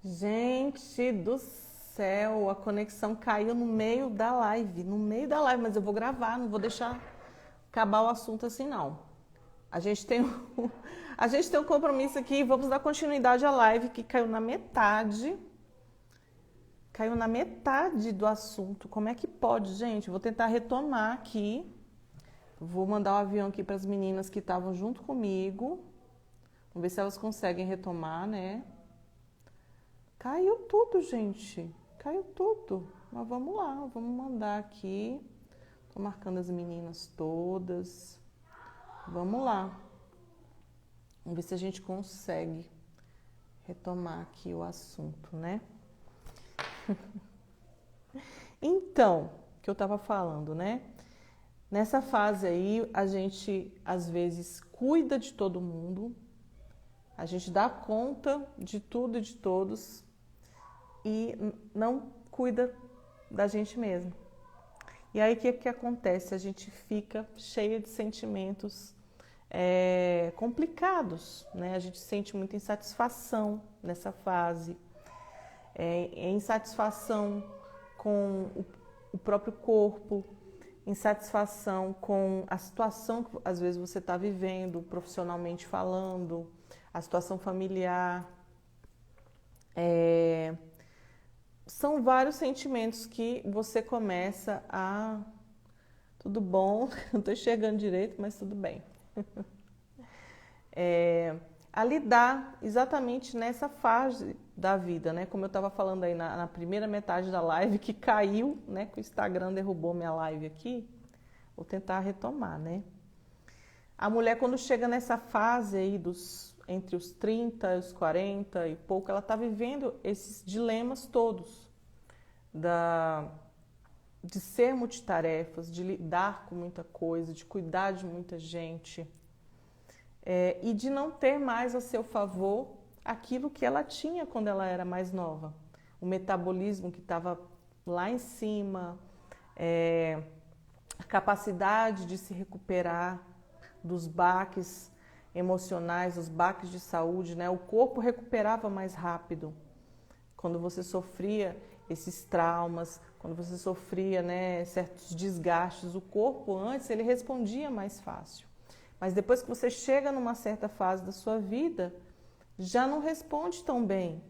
Gente do céu, a conexão caiu no meio da live, mas eu vou gravar, não vou deixar acabar o assunto assim não. A gente tem a gente tem um compromisso aqui, vamos dar continuidade à live que caiu na metade do assunto. Como é que pode, gente? Vou tentar retomar aqui. Vou mandar o avião aqui para as meninas que estavam junto comigo. Vamos ver se elas conseguem retomar, né? Caiu tudo, gente. Caiu tudo. Mas vamos lá, vamos mandar aqui. Tô marcando as meninas todas. Vamos lá. Vamos ver se a gente consegue retomar aqui o assunto, né? Então, o que eu tava falando, né? Nessa fase aí, a gente às vezes cuida de todo mundo, a gente dá conta de tudo e de todos e não cuida da gente mesmo. E aí o que acontece? A gente fica cheia de sentimentos complicados, né? A gente sente muita insatisfação nessa fase, insatisfação com o próprio corpo, insatisfação com a situação que às vezes você está vivendo, profissionalmente falando, a situação familiar. São vários sentimentos que você começa a... Tudo bom, não estou enxergando direito, mas tudo bem. A lidar exatamente nessa fase da vida, né? Como eu estava falando aí na primeira metade da live, que caiu, né? Que o Instagram derrubou minha live aqui. Vou tentar retomar, né? A mulher, quando chega nessa fase aí entre os 30 e os 40 e pouco, ela está vivendo esses dilemas todos de ser multitarefas, de lidar com muita coisa, de cuidar de muita gente. E de não ter mais a seu favor aquilo que ela tinha quando ela era mais nova. O metabolismo que estava lá em cima, a capacidade de se recuperar dos baques emocionais, dos baques de saúde, né? O corpo recuperava mais rápido quando você sofria esses traumas, quando você sofria, né, certos desgastes. O corpo antes ele respondia mais fácil. Mas depois que você chega numa certa fase da sua vida, já não responde tão bem.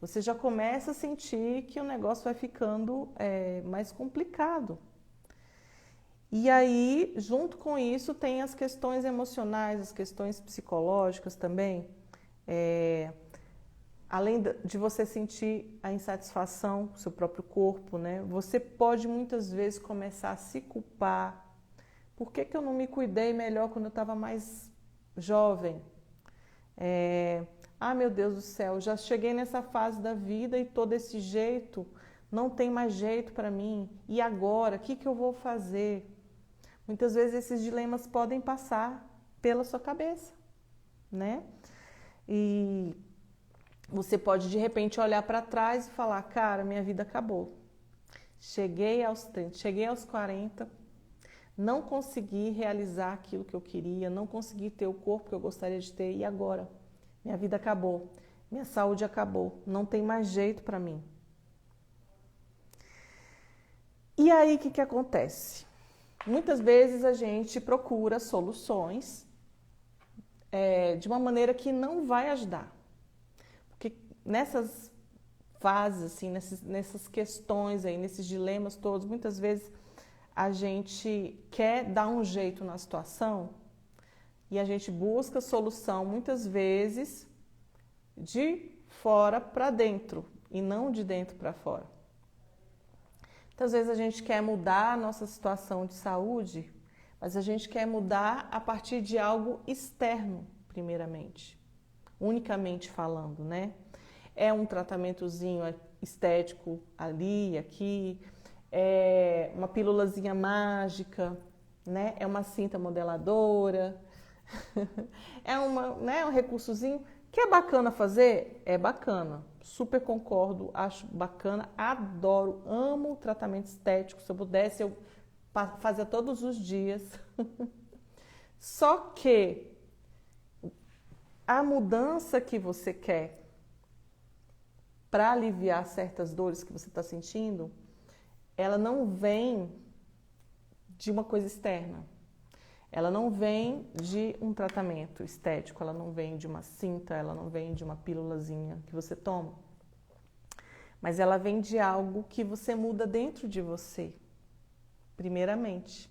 Você já começa a sentir que o negócio vai ficando mais complicado. E aí, junto com isso, tem as questões emocionais, as questões psicológicas também. Além de você sentir a insatisfação com o seu próprio corpo, né? Você pode muitas vezes começar a se culpar. Por que eu não me cuidei melhor quando eu estava mais jovem? Meu Deus do céu, já cheguei nessa fase da vida e tô desse jeito, não tem mais jeito para mim. E agora, o que eu vou fazer? Muitas vezes esses dilemas podem passar pela sua cabeça, né? E você pode de repente olhar para trás e falar, cara, minha vida acabou. Cheguei aos 30, cheguei aos 40, não consegui realizar aquilo que eu queria, não consegui ter o corpo que eu gostaria de ter, e agora? Minha vida acabou, minha saúde acabou, não tem mais jeito para mim. E aí o que acontece? Muitas vezes a gente procura soluções de uma maneira que não vai ajudar. Porque nessas fases, assim, nessas questões aí, nesses dilemas todos, muitas vezes a gente quer dar um jeito na situação e a gente busca solução, muitas vezes, de fora para dentro e não de dentro para fora. Muitas vezes a gente quer mudar a nossa situação de saúde, mas a gente quer mudar a partir de algo externo, primeiramente, unicamente falando, né? É um tratamentozinho estético ali e aqui, é uma pílulazinha mágica, né? É uma cinta modeladora, é um recursozinho que é bacana fazer? É bacana, super concordo, acho bacana, adoro, amo o tratamento estético, se eu pudesse eu fazia todos os dias. Só que a mudança que você quer para aliviar certas dores que você está sentindo, ela não vem de uma coisa externa. Ela não vem de um tratamento estético, ela não vem de uma cinta, ela não vem de uma pílulazinha que você toma. Mas ela vem de algo que você muda dentro de você, primeiramente.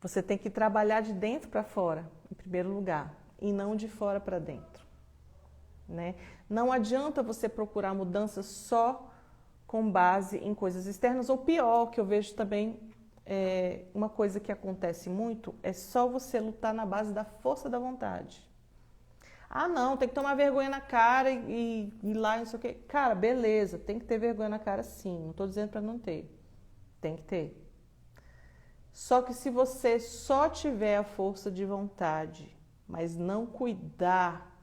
Você tem que trabalhar de dentro para fora, em primeiro lugar, e não de fora para dentro, né? Não adianta você procurar mudanças só com base em coisas externas, ou pior, que eu vejo também, uma coisa que acontece muito, é só você lutar na base da força da vontade. Ah, não, tem que tomar vergonha na cara e ir lá, não sei o quê. Cara, beleza, tem que ter vergonha na cara sim, não estou dizendo para não ter, tem que ter. Só que se você só tiver a força de vontade, mas não cuidar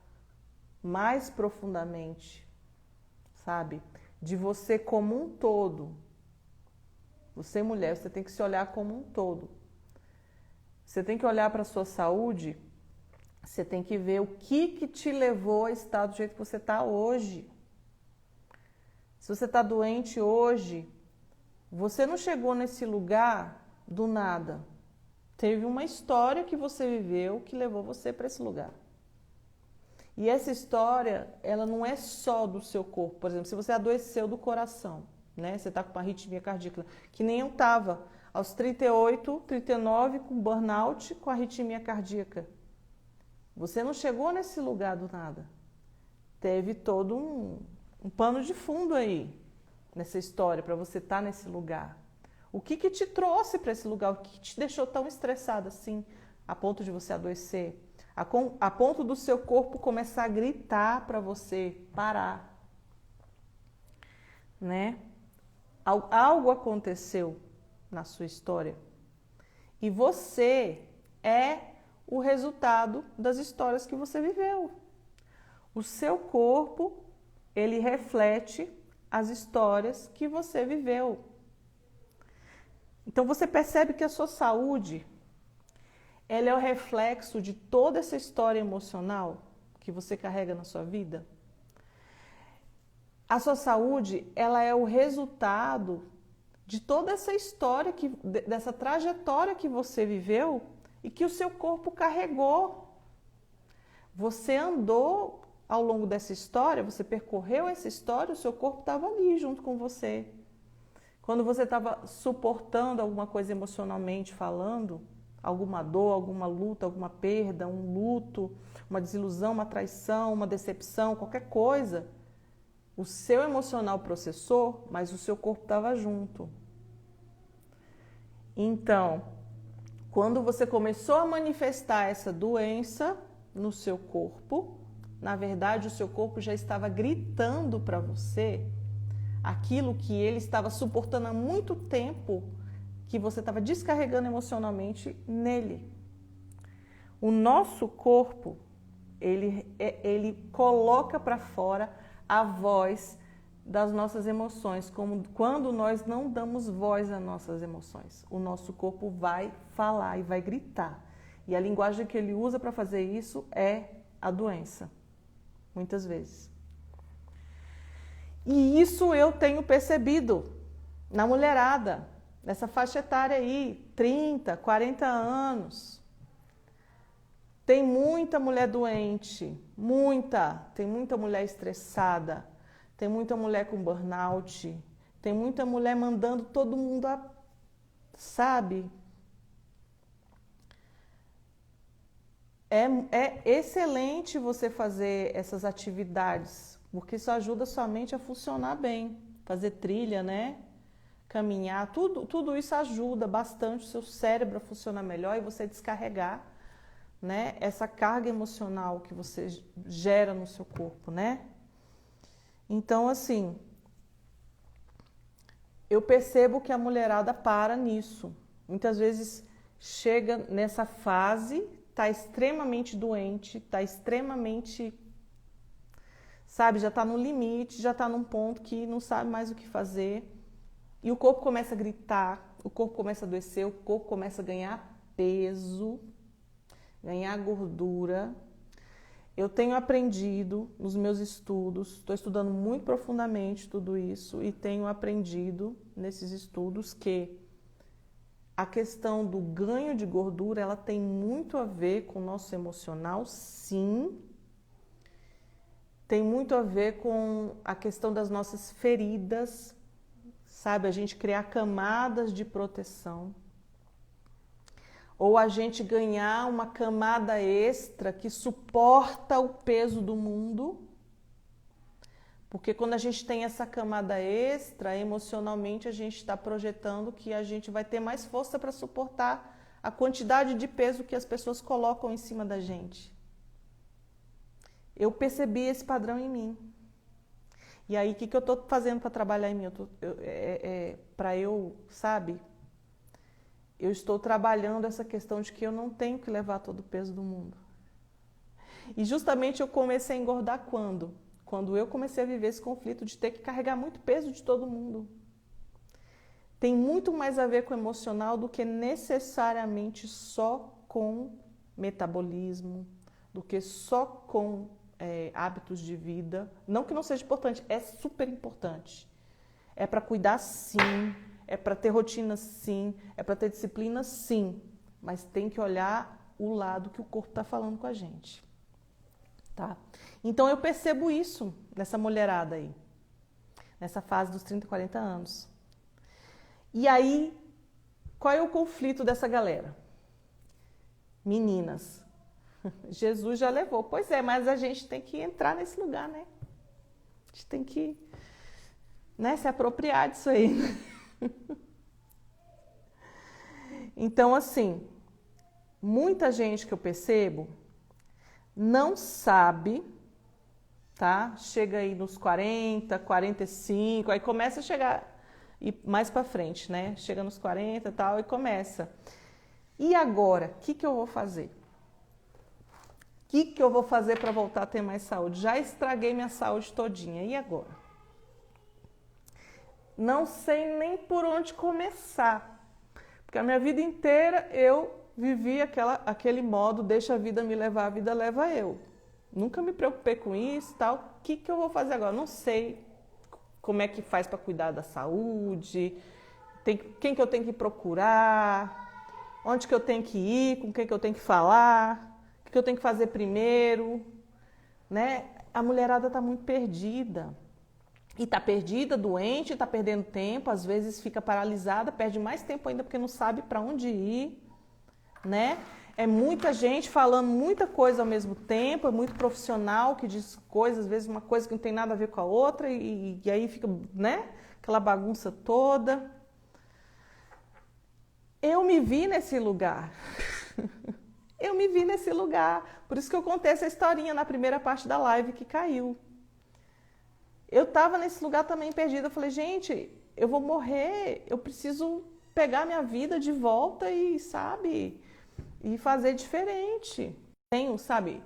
mais profundamente, sabe, de você como um todo, você mulher, você tem que se olhar como um todo. Você tem que olhar para a sua saúde, você tem que ver o que te levou a estar do jeito que você está hoje. Se você está doente hoje, você não chegou nesse lugar do nada. Teve uma história que você viveu que levou você para esse lugar. E essa história, ela não é só do seu corpo. Por exemplo, se você adoeceu do coração, né? Você está com uma arritmia cardíaca, que nem eu estava, aos 38, 39, com burnout, com arritmia cardíaca. Você não chegou nesse lugar do nada. Teve todo um pano de fundo aí, nessa história, para você estar nesse lugar. O que te trouxe para esse lugar? O que te deixou tão estressado assim, a ponto de você adoecer? A ponto do seu corpo começar a gritar para você parar, né? Algo aconteceu na sua história e você é o resultado das histórias que você viveu. O seu corpo, ele reflete as histórias que você viveu. Então você percebe que a sua saúde, ela é o reflexo de toda essa história emocional que você carrega na sua vida. A sua saúde, ela é o resultado de toda essa história, dessa trajetória que você viveu e que o seu corpo carregou. Você andou ao longo dessa história, você percorreu essa história, o seu corpo estava ali junto com você. Quando você estava suportando alguma coisa emocionalmente falando, alguma dor, alguma luta, alguma perda, um luto, uma desilusão, uma traição, uma decepção, qualquer coisa, o seu emocional processou, mas o seu corpo estava junto. Então, quando você começou a manifestar essa doença no seu corpo, na verdade o seu corpo já estava gritando para você aquilo que ele estava suportando há muito tempo, que você estava descarregando emocionalmente nele. O nosso corpo, ele coloca para fora a voz das nossas emoções, como quando nós não damos voz às nossas emoções. O nosso corpo vai falar e vai gritar. E a linguagem que ele usa para fazer isso é a doença, muitas vezes. E isso eu tenho percebido na mulherada, nessa faixa etária aí, 30, 40 anos. Tem muita mulher doente, tem muita mulher estressada, tem muita mulher com burnout, tem muita mulher mandando todo mundo sabe? É excelente você fazer essas atividades, porque isso ajuda a sua mente a funcionar bem. Fazer trilha, né? Caminhar, tudo isso ajuda bastante o seu cérebro a funcionar melhor e você descarregar, né, essa carga emocional que você gera no seu corpo, né? Então, assim, eu percebo que a mulherada para nisso. Muitas vezes chega nessa fase, está extremamente doente, está extremamente, sabe, já está no limite, já está num ponto que não sabe mais o que fazer. E o corpo começa a gritar, o corpo começa a adoecer, o corpo começa a ganhar peso, ganhar gordura. Eu tenho aprendido nos meus estudos, estou estudando muito profundamente tudo isso e tenho aprendido nesses estudos que a questão do ganho de gordura, ela tem muito a ver com o nosso emocional, sim. Tem muito a ver com a questão das nossas feridas, sabe? A gente criar camadas de proteção. Ou a gente ganhar uma camada extra que suporta o peso do mundo. Porque quando a gente tem essa camada extra, emocionalmente a gente está projetando que a gente vai ter mais força para suportar a quantidade de peso que as pessoas colocam em cima da gente. Eu percebi esse padrão em mim. E aí, o que eu estou fazendo para trabalhar em mim? Sabe? Eu estou trabalhando essa questão de que eu não tenho que levar todo o peso do mundo. E justamente eu comecei a engordar quando? Quando eu comecei a viver esse conflito de ter que carregar muito peso de todo mundo. Tem muito mais a ver com o emocional do que necessariamente só com metabolismo, do que só com hábitos de vida. Não que não seja importante, é super importante. É para cuidar sim, é para ter rotina sim, é para ter disciplina sim, mas tem que olhar o lado que o corpo está falando com a gente. Tá? Então eu percebo isso nessa mulherada aí, nessa fase dos 30, 40 anos. E aí, qual é o conflito dessa galera? Meninas, Jesus já levou. Pois é, mas a gente tem que entrar nesse lugar, né? A gente tem que, né, se apropriar disso aí. Então, assim, muita gente que eu percebo não sabe, tá? Chega aí nos 40, 45, aí começa a chegar e mais para frente, né? Chega nos 40 e tal e começa. E agora, o que eu vou fazer? O que eu vou fazer para voltar a ter mais saúde? Já estraguei minha saúde todinha, e agora? Não sei nem por onde começar, porque a minha vida inteira eu vivi aquele modo, deixa a vida me levar, a vida leva eu. Nunca me preocupei com isso e tal. O que eu vou fazer agora? Não sei como é que faz para cuidar da saúde, quem que eu tenho que procurar, onde que eu tenho que ir, com quem que eu tenho que falar, o que eu tenho que fazer primeiro, né? A mulherada está muito perdida. E está perdida, doente, está perdendo tempo, às vezes fica paralisada, perde mais tempo ainda porque não sabe para onde ir, né? É muita gente falando muita coisa ao mesmo tempo, é muito profissional que diz coisas, às vezes uma coisa que não tem nada a ver com a outra e aí fica, né? Aquela bagunça toda. Eu me vi nesse lugar. Eu me vi nesse lugar. Por isso que eu contei essa historinha na primeira parte da live que caiu. Eu estava nesse lugar também perdida. Eu falei, gente, eu vou morrer. Eu preciso pegar minha vida de volta e, sabe, e fazer diferente. Tenho, sabe,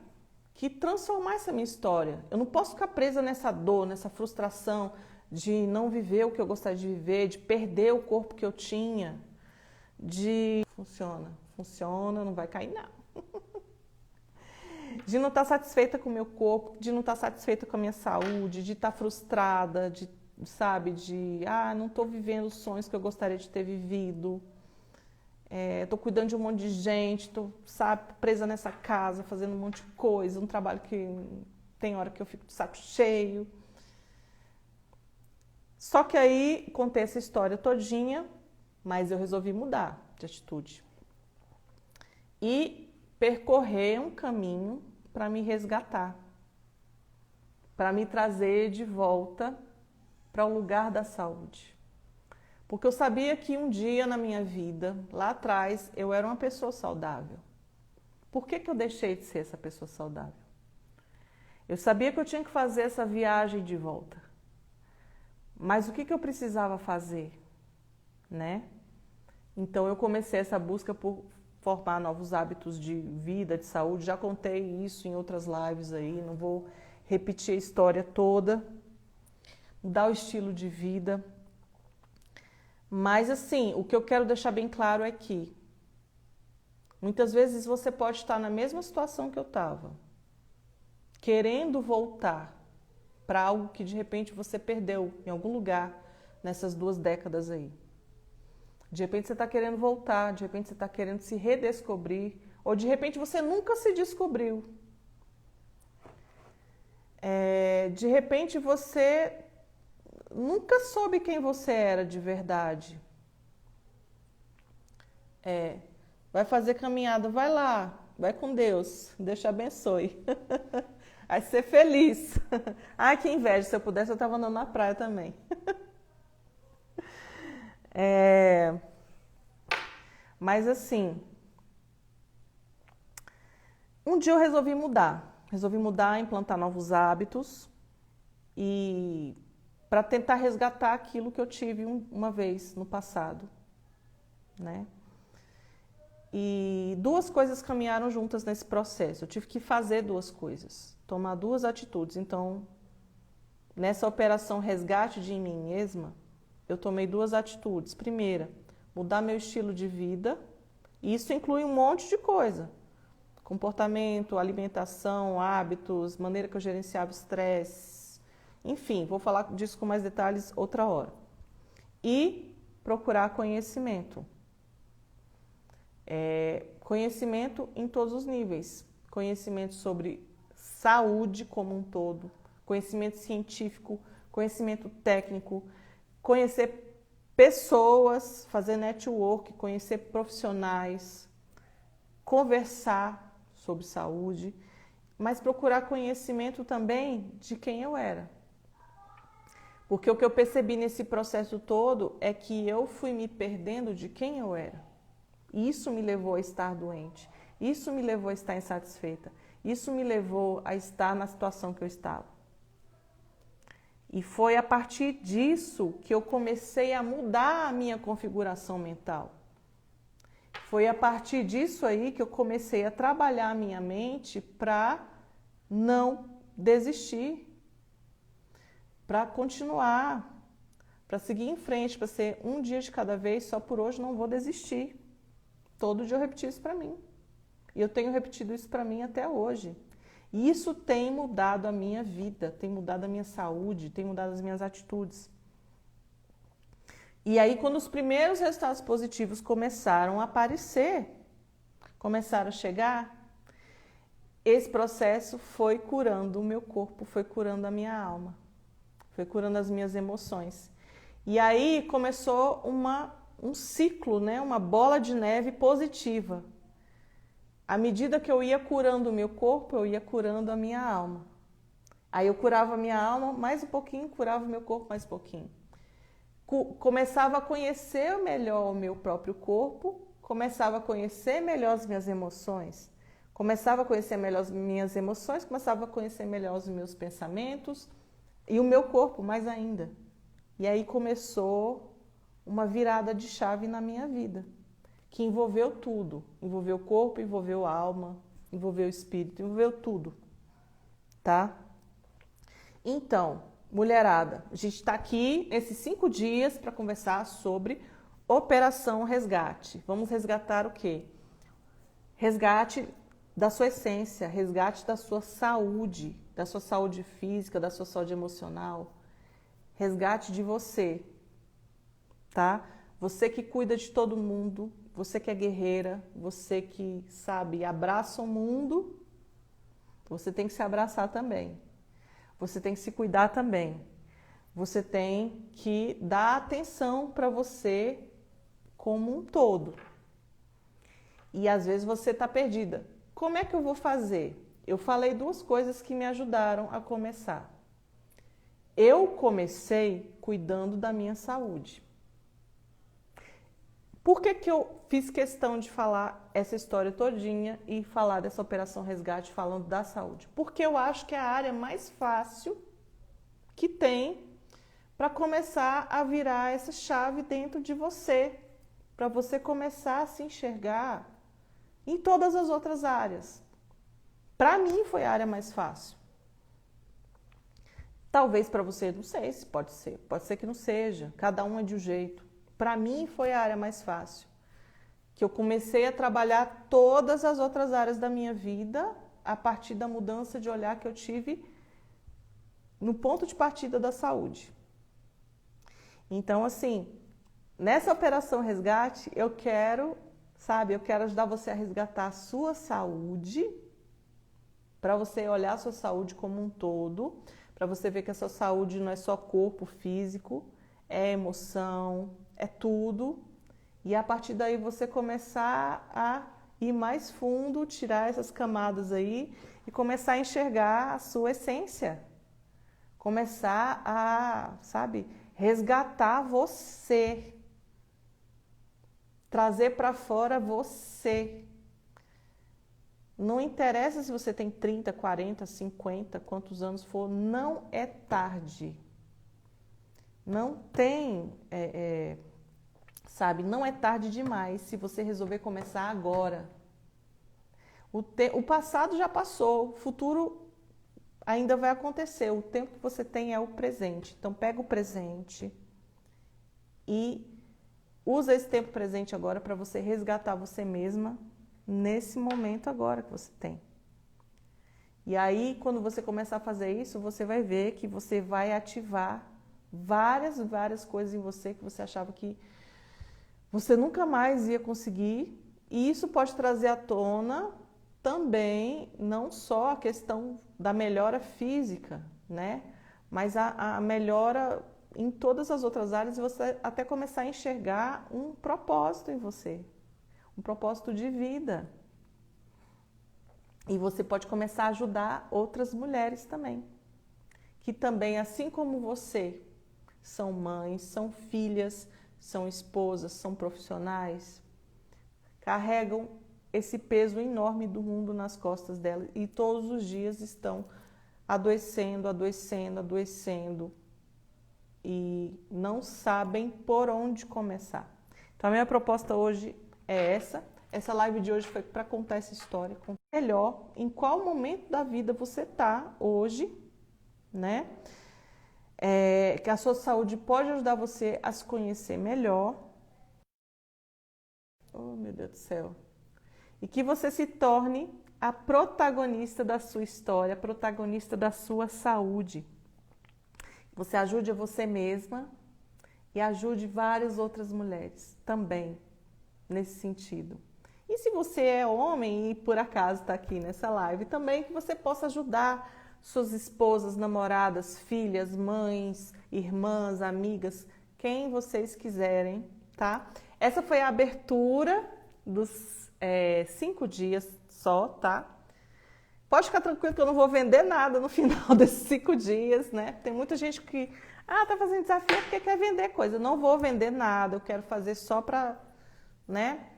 que transformar essa minha história. Eu não posso ficar presa nessa dor, nessa frustração de não viver o que eu gostaria de viver, de perder o corpo que eu tinha, de... Funciona, não vai cair não. De não estar satisfeita com o meu corpo, de não estar satisfeita com a minha saúde, de estar frustrada, não estou vivendo os sonhos que eu gostaria de ter vivido. Estou cuidando de um monte de gente, estou, presa nessa casa, fazendo um monte de coisa, um trabalho que tem hora que eu fico de saco cheio. Só que aí contei essa história todinha, mas eu resolvi mudar de atitude. E percorrer um caminho para me resgatar, para me trazer de volta para o lugar da saúde. Porque eu sabia que um dia na minha vida, lá atrás, eu era uma pessoa saudável. Por que eu deixei de ser essa pessoa saudável? Eu sabia que eu tinha que fazer essa viagem de volta. Mas o que eu precisava fazer, né? Então eu comecei essa busca por formar novos hábitos de vida, de saúde. Já contei isso em outras lives aí, não vou repetir a história toda. Mudar o estilo de vida. Mas assim, o que eu quero deixar bem claro é que muitas vezes você pode estar na mesma situação que eu estava. querendo voltar para algo que de repente você perdeu em algum lugar nessas 2 décadas aí. De repente você está querendo voltar, de repente você está querendo se redescobrir, ou de repente você nunca se descobriu. De repente você nunca soube quem você era de verdade. Vai fazer caminhada, vai lá, vai com Deus, Deus te abençoe. Vai ser feliz. Ai, que inveja, se eu pudesse eu estava andando na praia também. Mas assim, um dia eu resolvi mudar, implantar novos hábitos e para tentar resgatar aquilo que eu tive uma vez no passado, né? E 2 coisas caminharam juntas nesse processo. Eu tive que fazer 2 coisas, tomar 2 atitudes. Então, nessa operação resgate de mim mesma, eu tomei 2 atitudes. Primeira, mudar meu estilo de vida. E isso inclui um monte de coisa. Comportamento, alimentação, hábitos, maneira que eu gerenciava o estresse. Enfim, vou falar disso com mais detalhes outra hora. E procurar conhecimento. Conhecimento em todos os níveis. Conhecimento sobre saúde como um todo, conhecimento científico, conhecimento técnico, conhecer pessoas, fazer network, conhecer profissionais, conversar sobre saúde, mas procurar conhecimento também de quem eu era. Porque o que eu percebi nesse processo todo é que eu fui me perdendo de quem eu era. Isso me levou a estar doente, isso me levou a estar insatisfeita, isso me levou a estar na situação que eu estava. E foi a partir disso que eu comecei a mudar a minha configuração mental. Foi a partir disso aí que eu comecei a trabalhar a minha mente para não desistir, para continuar, para seguir em frente, para ser um dia de cada vez, só por hoje não vou desistir. Todo dia eu repeti isso para mim. E eu tenho repetido isso para mim até hoje. E isso tem mudado a minha vida, tem mudado a minha saúde, tem mudado as minhas atitudes. E aí, quando os primeiros resultados positivos começaram a aparecer, começaram a chegar, esse processo foi curando o meu corpo, foi curando a minha alma, foi curando as minhas emoções. E aí começou um ciclo, né? Uma bola de neve positiva. À medida que eu ia curando o meu corpo, eu ia curando a minha alma. Aí eu curava a minha alma mais um pouquinho, curava o meu corpo mais um pouquinho. Começava a conhecer melhor o meu próprio corpo, começava a conhecer melhor as minhas emoções, começava a conhecer melhor as minhas emoções, começava a conhecer melhor os meus pensamentos e o meu corpo mais ainda. E aí começou uma virada de chave na minha vida, que envolveu tudo. Envolveu o corpo, envolveu a alma, envolveu o espírito, envolveu tudo, tá? Então, mulherada, a gente está aqui esses 5 dias para conversar sobre Operação Resgate. Vamos resgatar o quê? Resgate da sua essência, resgate da sua saúde física, da sua saúde emocional, resgate de você, tá? Você que cuida de todo mundo, você que é guerreira, você que, sabe, abraça o mundo, você tem que se abraçar também. Você tem que se cuidar também. Você tem que dar atenção para você como um todo. E às vezes você está perdida. Como é que eu vou fazer? Eu falei 2 coisas que me ajudaram a começar. Eu comecei cuidando da minha saúde. Por que eu fiz questão de falar essa história todinha e falar dessa Operação Resgate falando da saúde? Porque eu acho que é a área mais fácil que tem para começar a virar essa chave dentro de você, para você começar a se enxergar em todas as outras áreas. Para mim foi a área mais fácil. Talvez para você, não sei se pode ser que não seja, cada um é de um jeito. Para mim foi a área mais fácil, que eu comecei a trabalhar todas as outras áreas da minha vida a partir da mudança de olhar que eu tive no ponto de partida da saúde. Então, assim, nessa operação resgate, eu quero ajudar você a resgatar a sua saúde, para você olhar a sua saúde como um todo, para você ver que a sua saúde não é só corpo físico, é emoção, é tudo. E a partir daí você começar a ir mais fundo, tirar essas camadas aí e começar a enxergar a sua essência. Começar a, resgatar você. Trazer para fora você. Não interessa se você tem 30, 40, 50, quantos anos for, não é tarde. Não tem, não é tarde demais se você resolver começar agora. O passado já passou, o futuro ainda vai acontecer. O tempo que você tem é o presente. Então, pega o presente e usa esse tempo presente agora para você resgatar você mesma nesse momento agora que você tem. E aí, quando você começar a fazer isso, você vai ver que você vai ativar várias coisas em você que você achava que você nunca mais ia conseguir. E isso pode trazer à tona também, não só a questão da melhora física, né? Mas a melhora em todas as outras áreas, e você até começar a enxergar um propósito em você. Um propósito de vida. E você pode começar a ajudar outras mulheres também. Que também, assim como você, são mães, são filhas, são esposas, são profissionais, carregam esse peso enorme do mundo nas costas delas e todos os dias estão adoecendo e não sabem por onde começar. Então, a minha proposta hoje é essa. Essa live de hoje foi para contar essa história, contar melhor em qual momento da vida você está hoje, né? Que a sua saúde pode ajudar você a se conhecer melhor. Oh, meu Deus do céu. E que você se torne a protagonista da sua história, a protagonista da sua saúde. Você ajude a você mesma e ajude várias outras mulheres também nesse sentido. E se você é homem e por acaso está aqui nessa live, também que você possa ajudar suas esposas, namoradas, filhas, mães, irmãs, amigas, quem vocês quiserem, tá? Essa foi a abertura dos 5 dias só, tá? Pode ficar tranquilo que eu não vou vender nada no final desses 5 dias, né? Tem muita gente que, tá fazendo desafio porque quer vender coisa. Eu não vou vender nada, eu quero fazer só para, né?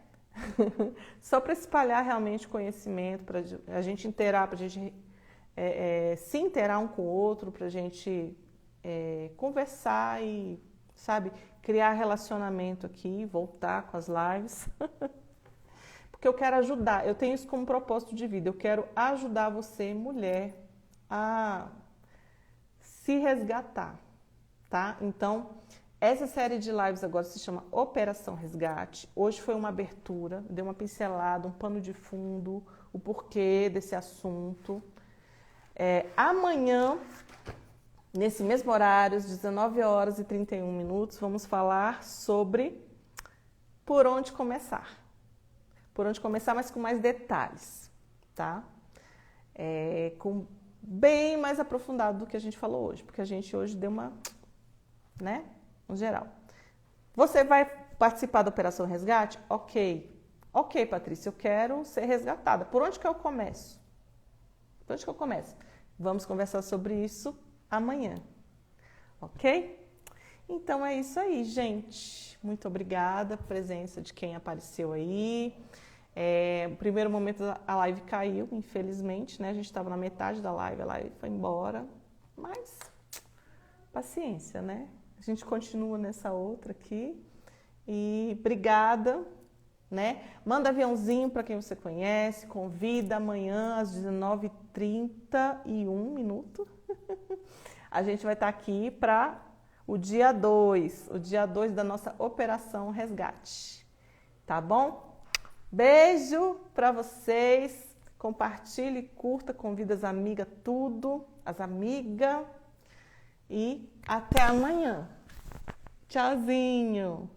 Só para espalhar realmente conhecimento, para a gente inteirar, para a gente se inteirar um com o outro, para a gente conversar e, criar relacionamento aqui, voltar com as lives. Porque eu quero ajudar, eu tenho isso como propósito de vida, eu quero ajudar você, mulher, a se resgatar, tá? Então, essa série de lives agora se chama Operação Resgate. Hoje foi uma abertura, deu uma pincelada, um pano de fundo, o porquê desse assunto. Amanhã, nesse mesmo horário, às 19h31, vamos falar sobre por onde começar. Por onde começar, mas com mais detalhes, tá? Bem mais aprofundado do que a gente falou hoje, porque a gente hoje deu uma, né? No geral. Você vai participar da Operação Resgate? Ok, Patrícia, eu quero ser resgatada. Por onde que eu começo? Por onde que eu começo? Vamos conversar sobre isso amanhã, ok? Então é isso aí, gente. Muito obrigada pela presença de quem apareceu aí. No primeiro momento a live caiu, infelizmente, né? A gente estava na metade da live, a live foi embora. Mas, paciência, né? A gente continua nessa outra aqui. E obrigada, né? Manda aviãozinho para quem você conhece, convida amanhã às 19h31. A gente vai estar aqui para o dia 2 da nossa Operação Resgate. Tá bom? Beijo para vocês. Compartilhe, curta, convida as amigas, tudo, as amigas. E até amanhã. Tchauzinho!